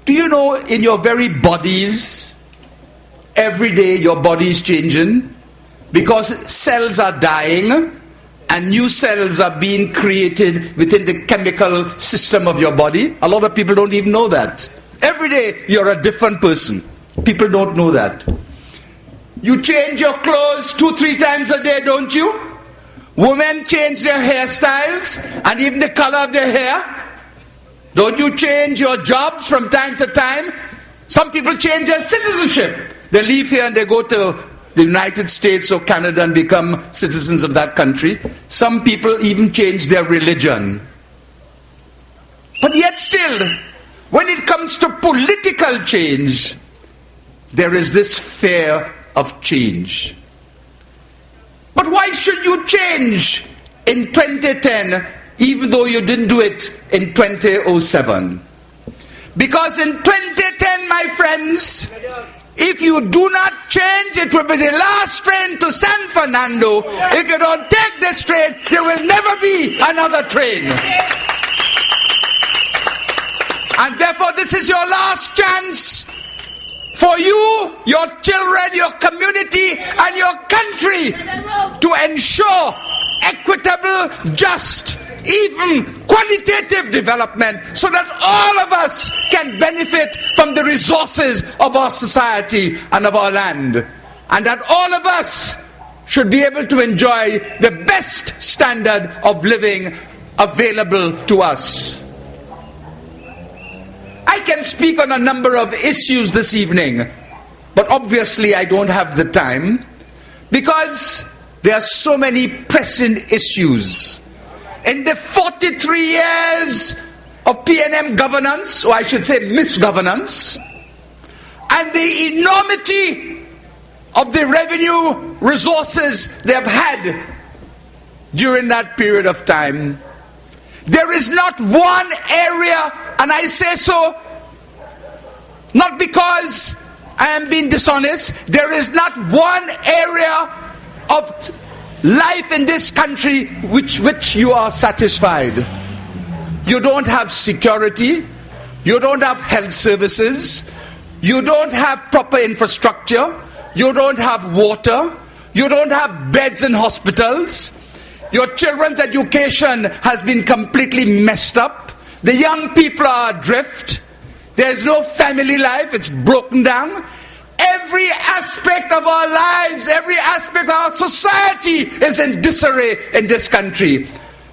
Do you know in your very bodies, every day your body is changing because cells are dying and new cells are being created within the chemical system of your body? A lot of people don't even know that. Every day you're a different person. People don't know that. You change your clothes 2-3 times a day, don't you? Women change their hairstyles and even the color of their hair. Don't you change your jobs from time to time? Some people change their citizenship. They leave here and they go to the United States or Canada and become citizens of that country. Some people even change their religion. But yet still, when it comes to political change, there is this fear of change. But why should you change in 2010 even though you didn't do it in 2007? Because in 2010, my friends, if you do not change, it will be the last train to San Fernando. If you don't take this train, there will never be another train. And therefore, this is your last chance for you, your children, your community, and your country to ensure equitable, just, even qualitative development so that all of us can benefit from the resources of our society and of our land. And that all of us should be able to enjoy the best standard of living available to us. I can speak on a number of issues this evening, but obviously I don't have the time because there are so many pressing issues. In the 43 years of PNM governance, or I should say misgovernance, and the enormity of the revenue resources they have had during that period of time, there is not one area, and I say so not because I am being dishonest, there is not one area of life in this country which you are satisfied. You don't have security, you don't have health services, you don't have proper infrastructure, you don't have water, you don't have beds in hospitals, your children's education has been completely messed up, the young people are adrift, there's no family life, it's broken down. Every aspect of our lives, every aspect of our society is in disarray in this country.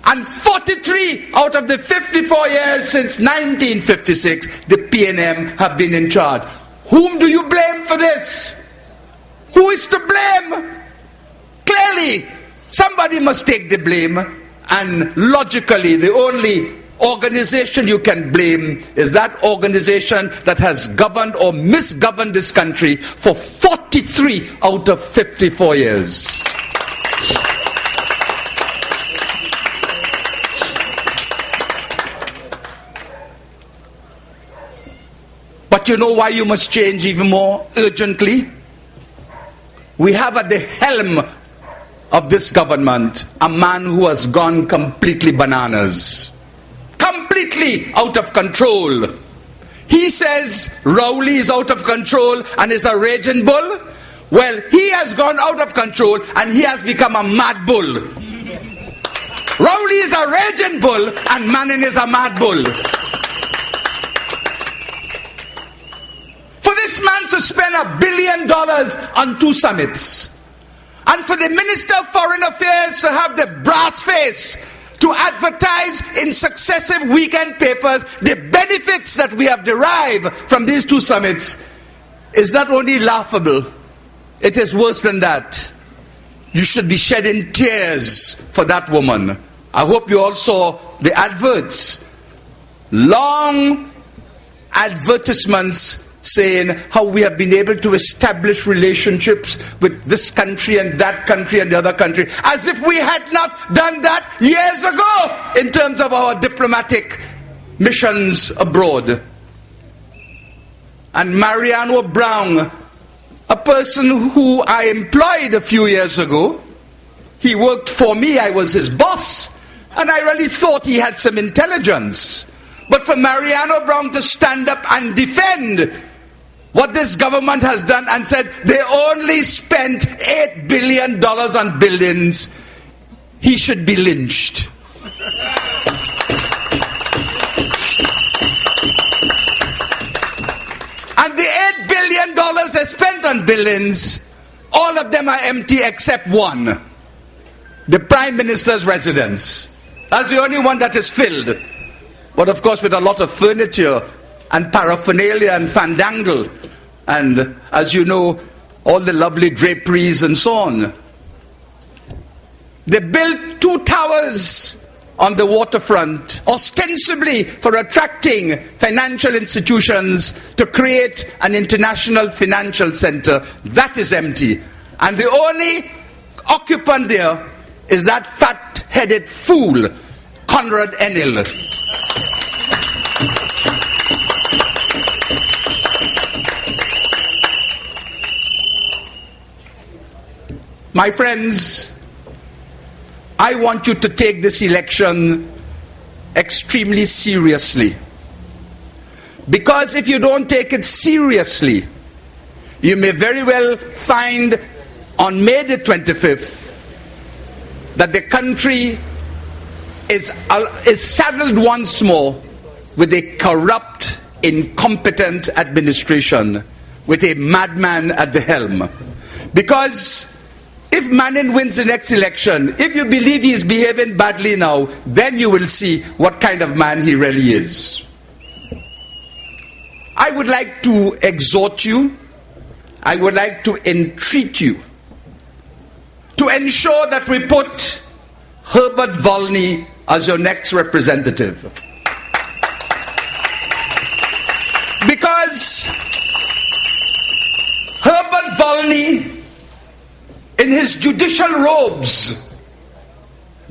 And 43 out of the 54 years since 1956, the PNM have been in charge. Whom do you blame for this? Who is to blame? Clearly, somebody must take the blame, and logically, the only organization you can blame is that organization that has governed or misgoverned this country for 43 out of 54 years. But you know why you must change even more urgently? We have at the helm of this government a man who has gone completely bananas. Completely out of control. He says Rowley is out of control and is a raging bull. Well, he has gone out of control and he has become a mad bull. Rowley is a raging bull and Manning is a mad bull. For this man to spend $1 billion on 2 summits, and for the Minister of Foreign Affairs to have the brass face to advertise in successive weekend papers the benefits that we have derived from these 2 summits, is not only laughable, it is worse than that. You should be shedding tears for that woman. I hope you all saw the adverts. Long advertisements saying how we have been able to establish relationships with this country and that country and the other country, as if we had not done that years ago in terms of our diplomatic missions abroad. And Mariano Brown, a person who I employed a few years ago, he worked for me, I was his boss, and I really thought he had some intelligence. But for Mariano Brown to stand up and defend what this government has done and said they only spent $8 billion on buildings, he should be lynched. And the $8 billion they spent on buildings, all of them are empty except one. The Prime Minister's residence. That's the only one that is filled. But of course with a lot of furniture and paraphernalia and fandangle. And as you know, all the lovely draperies and so on. They built 2 towers on the waterfront, ostensibly for attracting financial institutions to create an international financial center. That is empty. And the only occupant there is that fat-headed fool, Conrad Enel. My friends, I want you to take this election extremely seriously. Because if you don't take it seriously, you may very well find on May the 25th that the country is saddled once more with a corrupt, incompetent administration, with a madman at the helm. Because if Manning wins the next election, if you believe he is behaving badly now, then you will see what kind of man he really is. I would like to exhort you, I would like to entreat you to ensure that we put Herbert Volney as your next representative. Because Herbert Volney, in his judicial robes,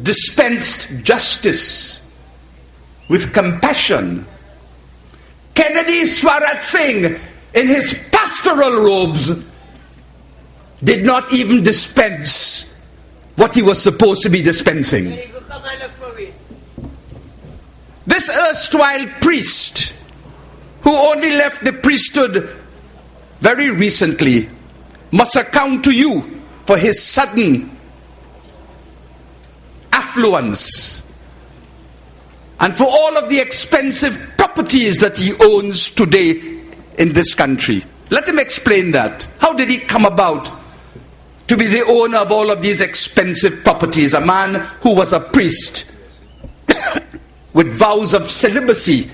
dispensed justice with compassion. Kennedy Swarat Singh, in his pastoral robes, did not even dispense what he was supposed to be dispensing. This erstwhile priest, who only left the priesthood very recently, must account to you for his sudden affluence and for all of the expensive properties that he owns today in this country. Let him explain that. How did he come about to be the owner of all of these expensive properties? A man who was a priest with vows of celibacy